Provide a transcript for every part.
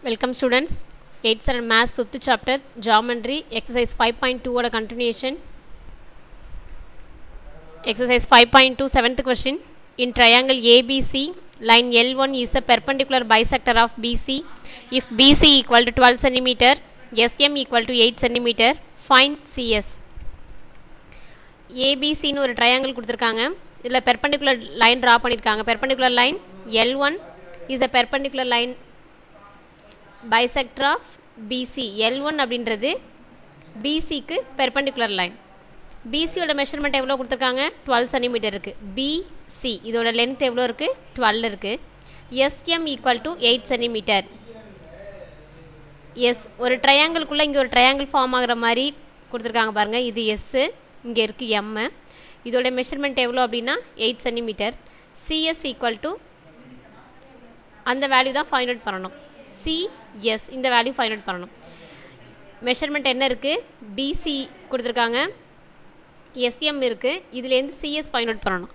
Welcome students, 8th standard maths 5th chapter geometry exercise 5.2 oda continuation. Exercise 5.2 7th question. In triangle ABC, line L1 is a perpendicular bisector of BC. If BC equal to 12 cm, SM equal to 8 cm, find CS. ABC னு ஒரு triangle கொடுத்திருக்காங்க. இதுல perpendicular line draw பண்ணிருக்காங்க. Perpendicular line L1 is a perpendicular line bisector of BC. L1 அப்படின்றது BC க்கு perpendicular line. BC ஓட measurement எவ்வளவு கொடுத்திருக்காங்க? 12 cm இருக்கு. BC இதோட length எவ்வளவு இருக்கு? 12 இருக்கு. SM equal to 8 cm. S ஒரு triangle குள்ள இங்க ஒரு triangle form ஆகுற மாதிரி கொடுத்திருக்காங்க பாருங்க. இது S, இங்க இருக்கு M. இதோட measurement எவ்வளவு அப்படினா 8 cm. CS equal to அந்த வேல்யூ தான் ஃபைண்ட் அவுட் பண்ணனும். CS இந்த வேல்யூ ஃபைண்ட் அவுட் பண்ணனும். மெஷர்மென்ட் என்ன இருக்கு? BC கொடுத்திருக்காங்க. SM இருக்கு. இதுல இருந்து CS ஃபைண்ட் அவுட் பண்ணனும்.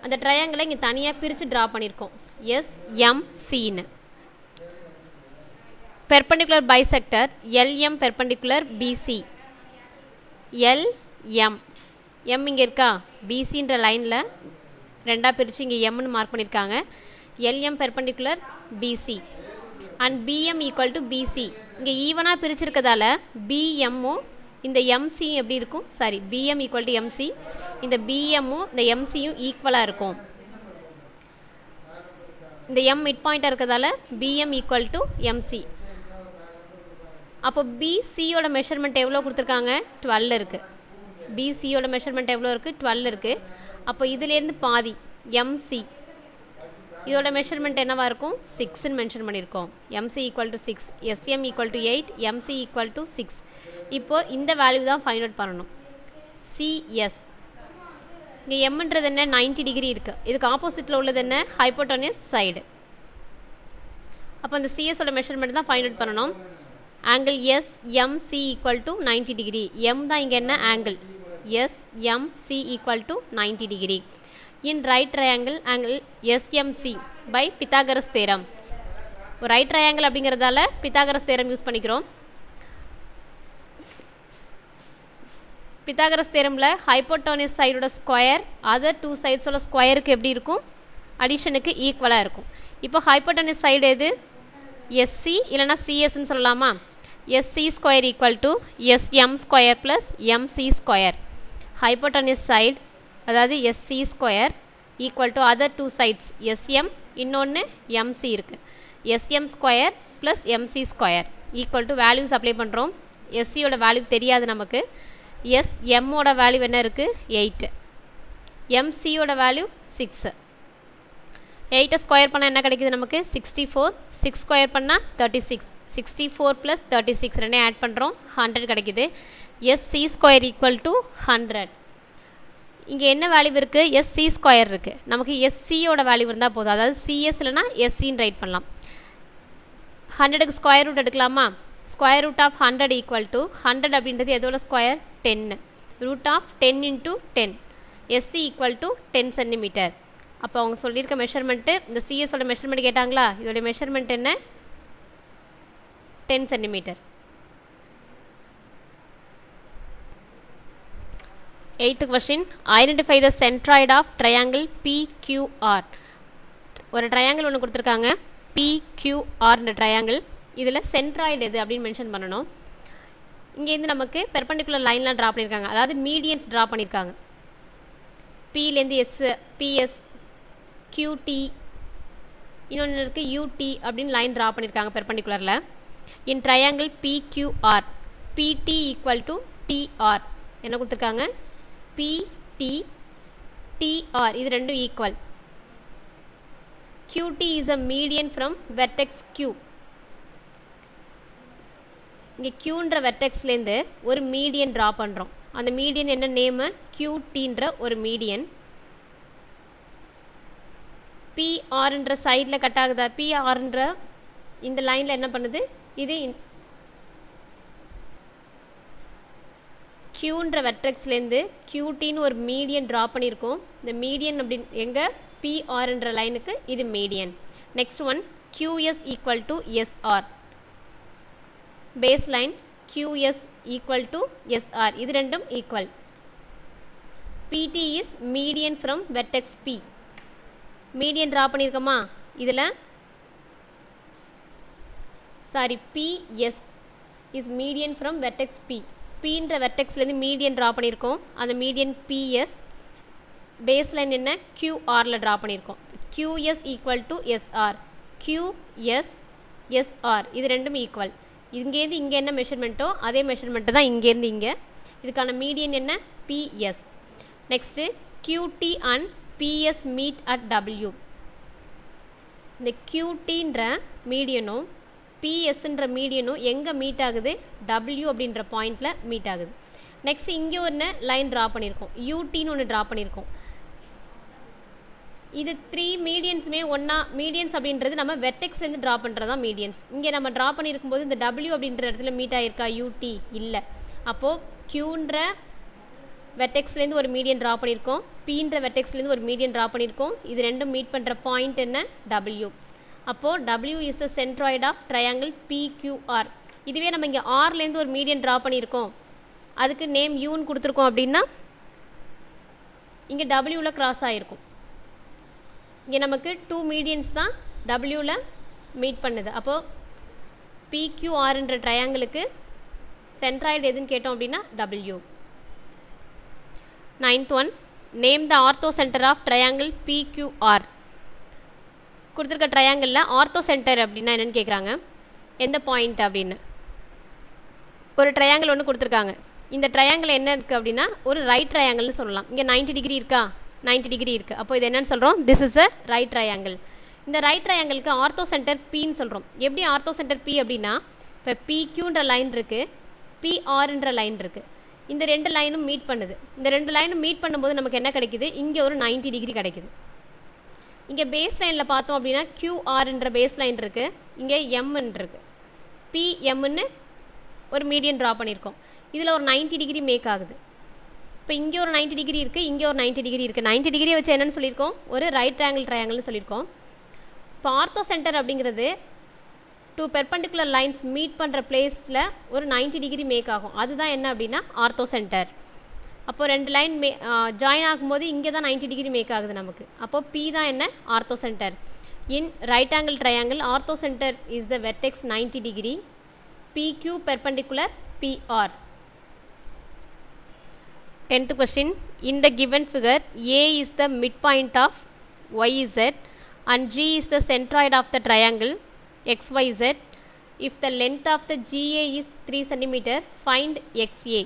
அந்த ட்ரையாங்கிளை இங்க தனியா பிரிச்சு டிரா பண்ணிருக்கோம். SMC ன்னு. Perpendicular bisector LM perpendicular BC. LM M இங்க இருக்கா? BC ன்ற லைன்ல ரெண்டா பிரிச்சு இங்க M ன்னு மார்க் பண்ணிருக்காங்க. LM perpendicular BC and BM equal to BC. இங்க ஈவனா பிரிச்சிருக்கதால BM உம் இந்த MC எப்படி இருக்கும்? Sorry, BM equal to MC. இந்த BM உம் இந்த MC யும் ஈக்குவலா இருக்கும். இந்த M மிட் பாயிண்டா இருக்கதால BM equal to MC. அப்போ BC யோட மெஷர்மென்ட் எவ்வளவு கொடுத்திருக்காங்க? 12 இருக்கு. BC யோட மெஷர்மென்ட் எவ்வளவு இருக்கு? 12 இருக்கு. அப்போ இதில இருந்து பாதி MC இதோட மெஷர்மென்ட் என்னவா இருக்கும்? 6 ன்னு மென்ஷன் பண்ணிருக்கோம். MC equal to 6, SM equal to 8, MC equal to 6. இப்போ இந்த வேல்யூ தான் ஃபைண்ட் அவுட் பண்ணனும். CS இங்க M ன்றது என்ன? 90 டிகிரி இருக்கு. இதுக்கு ஆப்போசிட்ல உள்ளது என்ன? Hypotenuse side. அப்ப அந்த CS ஓட மெஷர்மென்ட் தான் ஃபைண்ட் அவுட் பண்ணனும். Angle SMC equal to 90 degree. M தான் இங்க என்ன? Angle. SMC equal to 90 degree. In right triangle angle SMC by Pythagoras theorem. ஒரு right triangle அப்படிங்கறதால Pythagoras theorem use பண்ணிக்கிறோம். Pythagoras theoremல hypotenuse side ஓட square other two sides ஓட ஸ்கொயருக்கு எப்படி இருக்கும்? அடிஷனுக்கு ஈக்குவலா இருக்கும். இப்போ hypotenuse side எது? SC இல்லனா CS ன்னு சொல்லலாமா? SC square equal to SM square plus MC square. Hypotenuse side அதாவது SC square equal to other two sides SM இன்னொன்று MC இருக்கு. SM square plus MC square equal to values apply பண்ணுறோம். SCயோட value தெரியாது நமக்கு. SMோட value என்ன இருக்குது? 8. MCயோட value 6. 8 square பண்ணால் என்ன கிடைக்குது நமக்கு? 64. 6 ஸ்கொயர் பண்ணால் 36. 64 ப்ளஸ் 36 ரெண்டே ஆட் பண்ணுறோம். 100 கிடைக்குது. SC square equal to 100. இங்கே என்ன வேல்யூ இருக்குது? SC ஸ்கொயர் இருக்குது. நமக்கு SCயோட வேல்யூ இருந்தால் போதும். அதாவது CS இல்லைனா SCன்னு ரைட் பண்ணலாம். 100க்கு ஸ்கொயர் ரூட் எடுக்கலாமா? Square root of 100 equal to 100 அப்படின்றது எதோட ஸ்கொயர்? 10. Root of 10 into 10. SC equal to 10 centimetre. அப்போ அவங்க சொல்லியிருக்க மெஷர்மெண்ட்டு இந்த CSோட மெஷர்மெண்ட் கேட்டாங்களா? இதோட மெஷர்மெண்ட் என்ன? 10 centimetre. 8th question. Identify the centroid of triangle PQR. ஒரு triangle ஒன்று கொடுத்திருக்காங்க. PQR ன்ற triangle. இதில் centroid எது அப்படின்னு மென்ஷன் பண்ணணும். இங்கே இருந்து நமக்கு perpendicular லைன்லாம் ட்ரா பண்ணியிருக்காங்க. அதாவது மீடியன்ஸ் ட்ரா பண்ணியிருக்காங்க. Pலேருந்து S, PS, QT, இன்னொன்று இருக்குது UT அப்படின்னு லைன் ட்ரா பண்ணியிருக்காங்க perpendicularல. In triangle PQR, PT equal to TR. என்ன கொடுத்திருக்காங்க? PT, TR இது ரெண்டும் equal. QT is a median from vertex Q. இங்கே Qன்ற வெர்டெக்ஸ்லேருந்து ஒரு மீடியன் ட்ரா பண்ணுறோம். அந்த மீடியன் என்ன நேமு? QTன்ற ஒரு மீடியன். PRன்ற சைடில் கட் ஆகுதா? PRன்ற இந்த லைனில் என்ன பண்ணுது? இது Qன்ற வெர்டெக்ஸ்லேருந்து QTன்னு ஒரு மீடியன் ட்ரா பண்ணியிருக்கோம். இந்த மீடியன் அப்படின்னு எங்கே? PRன்ற லைனுக்கு இது median. Next one QS equal to SR. Baseline QS equal to SR. இது ரெண்டும் equal. PT is median from vertex P. Median draw பண்ணிருக்கோமா? இதில் sorry PS is median from vertex P. P என்ற வெர்டெக்ஸ்லேருந்து மீடியன் ட்ரா பண்ணியிருக்கோம். அந்த median PS. Baseline என்ன? QRல draw பண்ணியிருக்கோம். QS equal to SR. QS SR இது ரெண்டும் ஈக்குவல். இங்கேருந்து இங்கே என்ன மெஷர்மெண்ட்டோ அதே மெஷர்மெண்ட்டு தான் இங்கேருந்து இங்கே. இதுக்கான மீடியன் என்ன? PS. Next QT and PS meet at W. இந்த QTன்ற மீடியனும் PSன்ற மீடியனும் எங்கே மீட் ஆகுது? W அப்படின்ற பாயிண்டில் மீட் ஆகுது. நெக்ஸ்ட் இங்கே ஒன்று லைன் ட்ரா பண்ணியிருக்கோம். UTன்னு ஒன்று ட்ரா பண்ணியிருக்கோம். இது 3 மீடியன்ஸுமே ஒன்றா. மீடியன்ஸ் அப்படின்றது நம்ம வெர்டெக்ஸ்லேருந்து ட்ரா பண்ணுறது தான் மீடியன்ஸ். இங்கே நம்ம ட்ரா பண்ணியிருக்கும்போது இந்த W அப்படின்ற இடத்துல மீட் ஆகிருக்கா? UT இல்லை. அப்போது Qன்ற வெர்டெக்ஸ்லேருந்து ஒரு மீடியன் ட்ரா பண்ணியிருக்கோம். Pன்ற வெர்டெக்ஸ்லேருந்து ஒரு மீடியன் ட்ரா பண்ணியிருக்கோம். இது ரெண்டும் மீட் பண்ணுற பாயிண்ட் என்ன? W. அப்போது W is the centroid of triangle PQR. இதுவே நம்ம இங்கே ஆர்லேருந்து ஒரு மீடியன் ட்ரா பண்ணியிருக்கோம், அதுக்கு நேம் யூன்னு கொடுத்துருக்கோம் அப்படின்னா இங்கே Wவில் கிராஸ் ஆகிருக்கும். இங்கே நமக்கு 2 மீடியன்ஸ் தான் Wவில் மீட் பண்ணுது. அப்போது PQRன்ற ட்ரையாங்கிளுக்கு சென்ட்ராய்டு எதுன்னு கேட்டோம் அப்படின்னா W. 9th one, name the orthocentre of triangle PQR. கொடுத்துருக்க ட்ரையாங்கிளில் ஆர்த்தோ சென்டர் அப்படின்னா என்னென்னு கேட்குறாங்க. எந்த பாயிண்ட் அப்படின்னு ஒரு ட்ரையாங்கிள் ஒன்று கொடுத்துருக்காங்க. இந்த ட்ரையாங்கிள் என்ன இருக்குது அப்படின்னா ஒரு ரைட் ட்ரையாங்கிள்னு சொல்லலாம். இங்கே 90 டிகிரி இருக்கா? 90 டிகிரி இருக்குது. அப்போ இது என்னன்னு சொல்கிறோம்? This is a right triangle. இந்த ரைட் ட்ரையாங்கிளுக்கு ஆர்த்தோ சென்டர் Pன்னு சொல்கிறோம். எப்படி ஆர்த்தோ சென்டர் P அப்படின்னா இப்போ PQன்ற லைன் இருக்குது, PRன்ற லைன் இருக்குது. இந்த ரெண்டு லைனும் மீட் பண்ணுது. இந்த ரெண்டு லைனும் மீட் பண்ணும்போது நமக்கு என்ன கிடைக்குது? இங்கே ஒரு 90 டிகிரி கிடைக்குது. இங்கே பேஸ் லைனில் பார்த்தோம் அப்படின்னா QRன்ற பேஸ் லைன் இருக்குது, இங்கே Mன்னு இருக்குது. PMன்னு ஒரு மீடியன் ட்ரா பண்ணியிருக்கோம். இதில் ஒரு 90 டிகிரி மேக் ஆகுது. இப்போ இங்கே ஒரு 90 டிகிரி இருக்குது, இங்கே ஒரு 90 டிகிரி இருக்குது. 90 டிகிரி வச்சு என்னென்னு சொல்லியிருக்கோம்? ஒரு ரைட் ஆங்கிள் ட்ரையாங்கிள்னு சொல்லியிருக்கோம். இப்போ ஆர்த்தோ சென்டர் அப்படிங்கிறது 2 பெர்பெண்டிகுலர் லைன்ஸ் மீட் பண்ணுற பிளேஸில் ஒரு 90 டிகிரி மேக் ஆகும். அதுதான் என்ன அப்படின்னா ஆர்த்தோ சென்டர். அப்போது ரெண்டு லைன் ஜாயின் ஆகும்போது இங்கே தான் 90 டிகிரி மேக் ஆகுது நமக்கு. அப்போது P தான் என்ன? Ortho centre. In right angle triangle ortho centre is the vertex 90 degree. PQ perpendicular PR. 10th question, in the given figure A is the midpoint of YZ and G is the centroid of the triangle XYZ. If the length of the GA is 3 cm, find XA.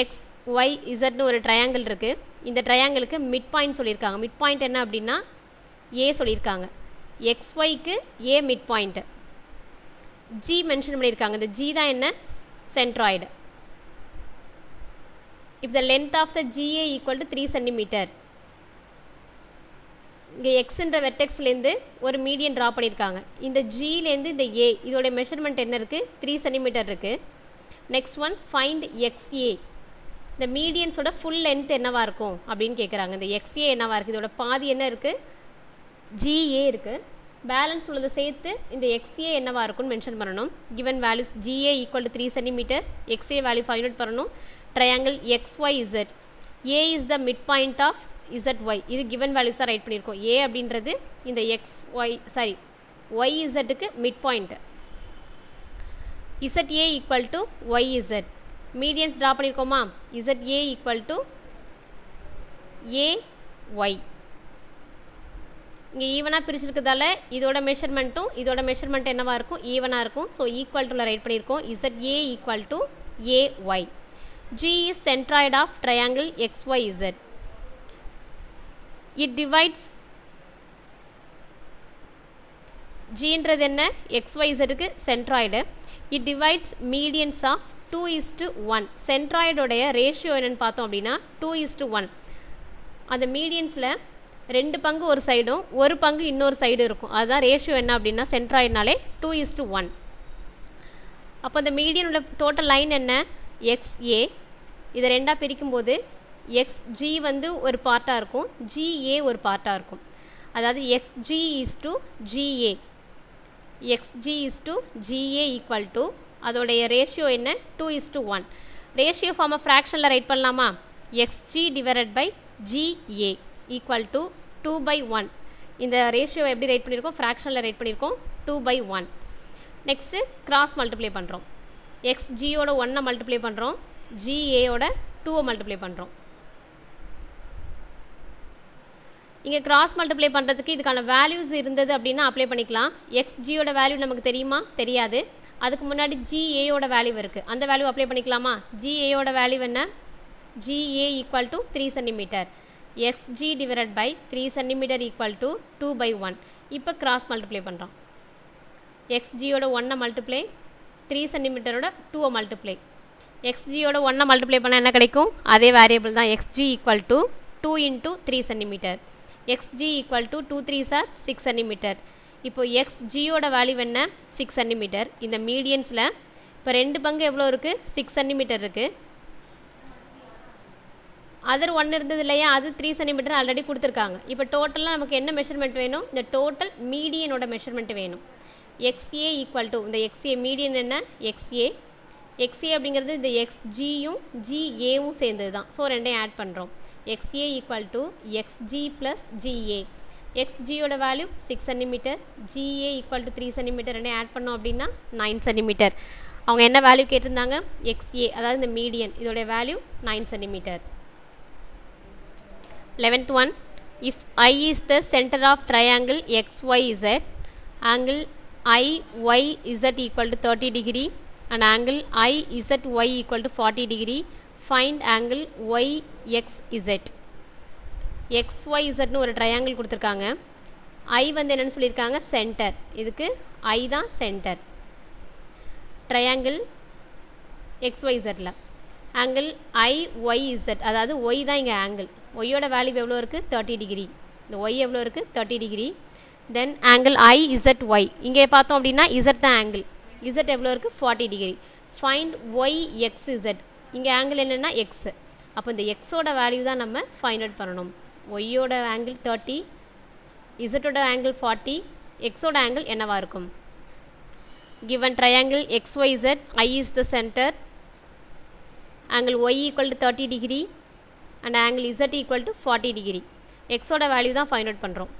XYZ ஒரு triangle இருக்குது. இந்த ட்ரையாங்கிளுக்கு mid point சொல்லியிருக்காங்க. Mid point என்ன அப்படின்னா A சொல்லியிருக்காங்க. XYக்கு A mid point, G mention பண்ணியிருக்காங்க. இந்த G தான் என்ன? Centroid. If the length of the GA equal to 3 cm, இங்கே எக்ஸ்ன்ற வெர்டெக்ஸ்லேருந்து ஒரு மீடியன் ட்ரா பண்ணியிருக்காங்க. இந்த ஜிலேருந்து இந்த ஏ இதோடைய மெஷர்மெண்ட் என்ன இருக்குது? 3 cm இருக்குது. Next one find XA. இந்த மீடியன்ஸோட ஃபுல் லென்த் என்னவாக இருக்கும் அப்படின்னு கேட்குறாங்க. இந்த XA என்னவாக இருக்குது? இதோட பாதி என்ன இருக்குது? GA இருக்குது. பேலன்ஸ் உள்ளதை சேர்த்து இந்த XA என்னவாக இருக்குன்னு மென்ஷன் பண்ணணும். Given values GA equal to 3 cm, XA value find out பண்ணணும். Triangle XYZ. A is the midpoint of ZY. இது given values தான் ரைட் பண்ணியிருக்கோம். A அப்படின்றது இந்த YZக்கு mid point. ZA equal to YZ. Medians draw பண்ணியிருக்கோமா? ZA equal to AY. இங்கே ஈவனாக பிரிச்சிருக்கிறதால இதோட மெஷர்மெண்ட்டும் இதோட மெஷர்மெண்ட் என்னவாக இருக்கும்? ஈவனாக இருக்கும். ஸோ ஈக்குவல் டுல ரைட் பண்ணியிருக்கோம். ZA equal to AY. G is centroid of triangle XYZ. It divides Gன்றது என்ன? XYZக்கு centroid. It divides medians of 2:1. சென்ட்ராய்டோடைய ரேஷியோ என்னன்னு பார்த்தோம் அப்படின்னா 2:1. அந்த மீடியன்ஸில் 2 பங்கு ஒரு சைடும் 1 பங்கு இன்னொரு சைடு இருக்கும். அதுதான் ரேஷியோ என்ன அப்படின்னா சென்ட்ராய்டுனாலே 2:1. அப்போ அந்த மீடியனோட டோட்டல் லைன் என்ன? XA. இதை ரெண்டாக பிரிக்கும்போது XG வந்து ஒரு பார்ட்டாக இருக்கும், GA ஒரு பார்ட்டாக இருக்கும். அதாவது xg is to GA, xg is to GA equal to அதோடைய ரேஷியோ என்ன 2:1. ரேஷியோ ஃபார்மை ஃப்ராக்ஷனில் ரைட் பண்ணலாமா? xg divided by GA equal to 2/1. இந்த ரேஷியோ எப்படி ரைட் பண்ணியிருக்கோம்? ஃப்ராக்ஷனில் ரைட் பண்ணியிருக்கோம் 2/1. நெக்ஸ்ட்டு கிராஸ் மல்டிப்ளை பண்ணுறோம். xgயோட 1 மல்டிப்ளை பண்ணுறோம், GAயோட 2 மல்டிப்ளை பண்ணுறோம். இங்கே கிராஸ் மல்டிப்ளை பண்ணுறதுக்கு இதுக்கான வேல்யூஸ் இருந்தது அப்படின்னா அப்ளை பண்ணிக்கலாம். xgயோட வேல்யூ நமக்கு தெரியுமா? தெரியாது. அதுக்கு முன்னாடி GAயோட வேல்யூ இருக்குது, அந்த வேல்யூ அப்ளை பண்ணிக்கலாமா? GAயோட வேல்யூ என்ன? GA equal to 3 cm. xg divided by 3 cm equal to 2/1. இப்போ கிராஸ் மல்டிப்ளை பண்ணுறோம். xgயோட 1 மல்டிப்ளை, 3 cm-ஓட 2 மல்டிப்ளை. xgயோட 1 மல்டிப்ளை பண்ணால் என்ன கிடைக்கும்? அதே வேரியபிள் தான். xg equal to 2 into 3 cm. xg equal to 2 3s are 6 cm. இப்போ xgயோட வேல்யூ என்ன? 6 cm. இந்த மீடியன்ஸில் இப்போ 2 பங்கு எவ்வளோ இருக்குது? 6 cm இருக்குது. அதர் 1 இருந்தது இல்லையா, அது 3 cm ஆல்ரெடி கொடுத்துருக்காங்க. இப்போ டோட்டலாக நமக்கு என்ன மெஷர்மெண்ட் வேணும்? இந்த டோட்டல் மீடியனோட மெஷர்மெண்ட் வேணும். XA equal to இந்த XA மீடியன் என்ன? XA அப்படிங்கிறது இந்த XGயும் GAவும் சேர்ந்தது தான். ஸோ ரெண்டையும் ஆட் பண்ணுறோம். XA equal to XG plus GA. XGயோட value 6 cm, GA equal to 3 cm. ரெண்டையும் ஆட் பண்ணோம் அப்படின்னா 9 cm. அவங்க என்ன வேல்யூ கேட்டிருந்தாங்க? XA, அதாவது இந்த மீடியன், இதோடைய value 9 cm. 11th one, if I is the center of triangle XYZ, angle IYZ equal to 30 degree and angle IZY equal to 40 degree, find angle YXZ. XYZ னு ஒரு triangle கொடுத்துருக்காங்க. I வந்து என்னன்னு சொல்லியிருக்காங்க? Centre. இதுக்கு I தான் centre. Triangle XYZல angle IYZ, அதாவது Y தான் இங்கே ஆங்கிள். ஒய்யோட வேல்யூ எவ்வளோ இருக்குது? 30 டிகிரி. இந்த ஒய் எவ்வளோ இருக்குது? 30 டிகிரி. தென் ஆங்கிள் IZY, இங்கே பார்த்தோம் அப்படின்னா Z தான் ஆங்கிள். Z எவ்வளோ இருக்குது? 40 டிகிரி. ஃபைண்ட் YXZ, இங்கே ஆங்கிள் என்னென்னா எக்ஸ். அப்போ இந்த எக்ஸோட வேல்யூ தான் நம்ம ஃபைண்ட் அவுட் பண்ணணும். ஒய்யோட ஆங்கிள் 30, இசட்டோட ஆங்கிள் 40, எக்ஸோட ஆங்கிள் என்னவாக இருக்கும்? Given triangle XYZ, I is the center, angle Y equal to 30 degree and angle Z equal to 40 degree. எக்ஸோட வேல்யூ தான் ஃபைண்ட் அவுட் பண்ணுறோம்.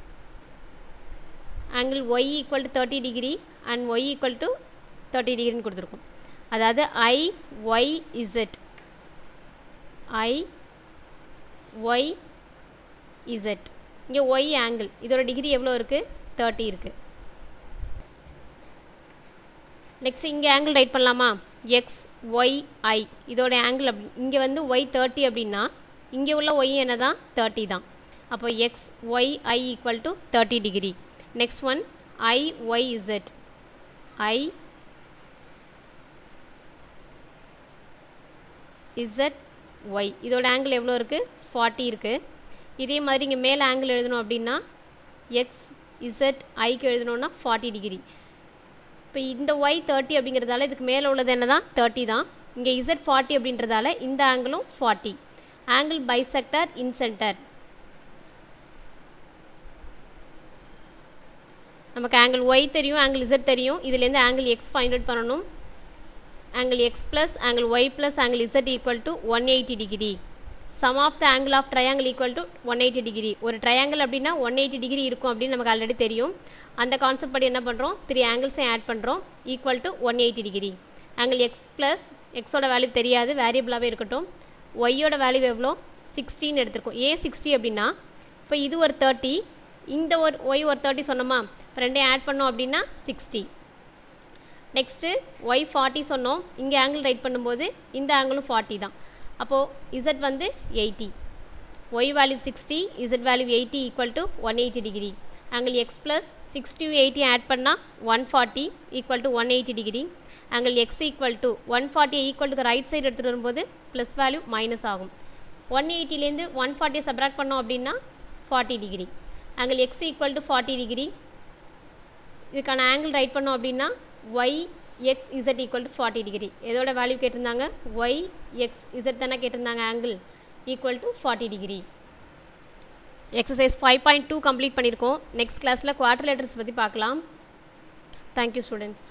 angle Y equal to 30 degree and Y equal to 30 degree கொடுத்துருக்கோம். அதாவது IYZ, IYZ, இங்கே Y angle, இதோட degree எவ்வளோ இருக்குது? 30 இருக்குது. நெக்ஸ்ட் இங்கே ஆங்கிள் ரைட் பண்ணலாமா? XYI, இதோட ஆங்கிள் அப்படி இங்கே வந்து Y 30 அப்படின்னா இங்கே உள்ள Y என்ன தான்? 30 தான். அப்போ XYI equal to 30 degree. Next one IYZ, IZY, இதோட ஆங்கிள் எவ்வளோ இருக்குது? 40 இருக்குது. இதே மாதிரி இங்கே மேலே ஆங்கிள் எழுதணும் அப்படின்னா XZIக்கு எழுதணுன்னா 40 டிகிரி. இப்போ இந்த Y 30 அப்படிங்கிறதால இதுக்கு மேலே உள்ளது என்ன தான்? 30 தான். இங்கே Z 40 அப்படின்றதால இந்த ஆங்கிளும் 40. Angle bisector incentre. நமக்கு ஆங்கிள் Y தெரியும், ஆங்கிள் Z தெரியும். இதுலேருந்து ஆங்கிள் X ஃபைண்ட் அவுட் பண்ணணும். Angle X plus angle Y plus angle Z equal to 180 degree. Sum of the angle of triangle equal to 180 degree. ஒரு triangle அப்படின்னா 180 degree இருக்கும் அப்படின்னு நமக்கு ஆல்ரெடி தெரியும். அந்த கான்செப்ட் படி என்ன பண்ணுறோம்? 3 ஆங்கிள்ஸையும் ஆட் பண்ணுறோம். Equal to 180 degree. Angle X plus எக்ஸோட வேல்யூ தெரியாது, வேரியபிளாகவே இருக்கட்டும். ஒய்யோட வேல்யூ எவ்வளோ? 16 எடுத்திருக்கோம். A 60 அப்படின்னா இப்போ இது ஒரு 30, இந்த ஒரு Y ஒரு 30 சொன்னோமா? இப்போ ரெண்டையும் ஆட் பண்ணோம் அப்படின்னா 60. நெக்ஸ்ட்டு Y 40 சொன்னோம். இங்கே ஆங்கிள் ரைட் பண்ணும்போது இந்த ஆங்கிளும் 40 தான். அப்போது Z வந்து 80. Y value 60, Z value 80 equal to 180 degree. Angle X plus 60 80 add பண்ணால் 140 equal to 180 degree. Angle X equal to 140 equal to right side எடுத்துகிட்டு வரும்போது ப்ளஸ் வேல்யூ மைனஸ் ஆகும். 180லேருந்து 140 சப்ராக்ட் பண்ணோம் அப்படின்னா 40 degree. Angle X equal to 40 degree. இதுக்கான angle right பண்ணோம் அப்படின்னா YXZ equal to 40 degree. எதோட வேல்யூ கேட்டிருந்தாங்க? YXZ தானே கேட்டிருந்தாங்க. Angle equal to 40 degree. Exercise 5.2 complete பண்ணியிருக்கோம். நெக்ஸ்ட் கிளாஸில் குவாட்ரிலேட்டர்ஸ் பற்றி பார்க்கலாம். Thank you students.